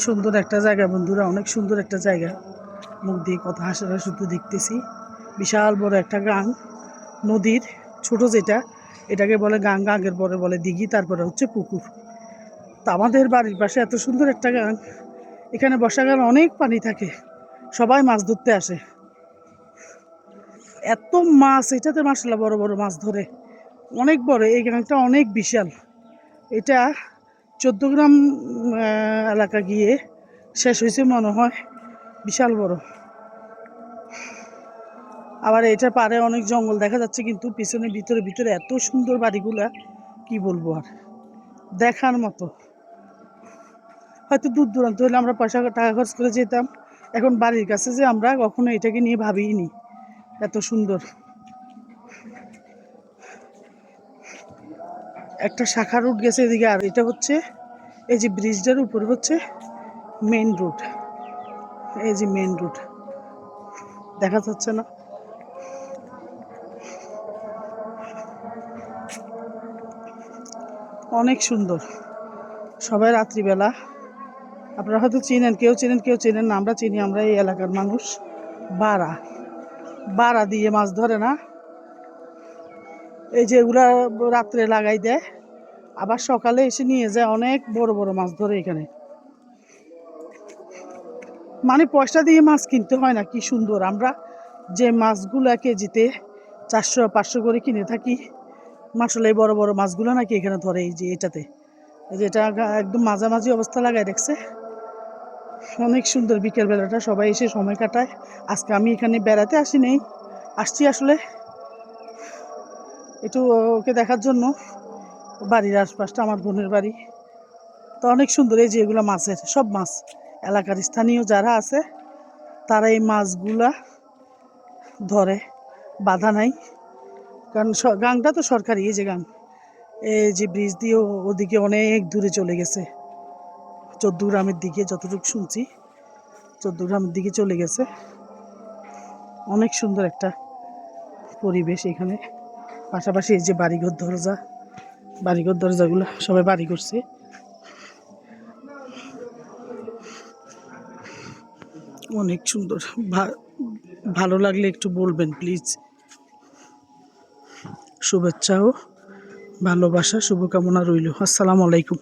সুন্দর একটা জায়গা বন্ধুরা, অনেক সুন্দর একটা জায়গা। মুখ দিয়ে কথা হাসারা শুধু দেখতেছি। বিশাল বড় একটা গাং, নদীর ছোট যেটা, এটাকে বলে গাং, গাঙের পরে বলে দিঘি, তারপরে হচ্ছে পুকুর। তা আমাদের বাড়ির পাশে এত সুন্দর একটা গাং, এখানে বর্ষাকালে অনেক পানি থাকে, সবাই মাছ ধরতে আসে। এত মাছ এটাতে, মাশাআল্লাহ বড় বড় মাছ ধরে, অনেক বড়। এই গাংটা অনেক বিশাল। এটা 14 গ্রাম এলাকা গিয়ে শেষ হয়েছে মনে হয়, বিশাল বড়। আবার এটার পারে অনেক জঙ্গল দেখা যাচ্ছে, কিন্তু পিছনে ভিতরে ভিতরে এত সুন্দর বাড়িগুলা, কি বলবো আর, দেখার মতো। হয়তো দূর দূরান্ত হলে আমরা টাকা খরচ করে যেতাম, এখন বাড়ির কাছে যে আমরা কখনো এটাকে নিয়ে ভাবিনি, এত সুন্দর। একটা শাখা রুট গেছে এদিকে, আর এটা হচ্ছে এই যে ব্রিজটার উপর হচ্ছে মেন রুট। এই যে মেন রুট দেখা যাচ্ছে না, অনেক সুন্দর। সবাই রাত্রিবেলা, আপনারা হয়তো চিনেন, কেউ চিনেন কেউ চিনেন না, আমরা চিনি। আমরা এই এলাকার মানুষ বাড়া দিয়ে মাছ ধরে না, এই যে এগুলা রাত্রে লাগাই দেয়, আবার সকালে এসে নিয়ে যায়, অনেক বড় বড় মাছ ধরে এখানে। মানে পয়সা দিয়ে মাছ কিনতে হয় না, কি সুন্দর। আমরা যে মাছগুলা কেজিতে 400-500 করে কিনে থাকি, মাসাল্লাহ এই বড় বড় মাছগুলো নাকি এখানে ধরে। এই যে এটাতে, এই যে এটা একদম মাঝামাঝি অবস্থা লাগাই রাখছে, অনেক সুন্দর। বিকেল বেলাটা সবাই এসে সময় কাটায়। আজকে আমি এখানে বেড়াতে আসি নেই, আসছি আসলে একটু ওকে দেখার জন্য। বাড়ির আশপাশটা আমার বোনের বাড়ি, তো অনেক সুন্দর। এই যে এগুলো মাছের সব মাছ, এলাকার স্থানীয় যারা আছে তারা এই মাছগুলা ধরে, বাধা নাই। কারণ গাংটা তো সরকারি। এই যে গাং, এই যে ব্রিজ দিয়ে ওদিকে অনেক দূরে চলে গেছে, 14 গ্রামের দিকে, যতটুকু শুনছি 14 গ্রামের দিকে চলে গেছে। অনেক সুন্দর একটা পরিবেশ এখানে। পাশাপাশি এই যে বাড়িঘর দরজাগুলো সবাই বাড়ি করছে, অনেক সুন্দর। ভালো লাগলে একটু বলবেন প্লিজ। শুভেচ্ছা ও ভালোবাসা, শুভকামনা রইল। আসসালামু আলাইকুম।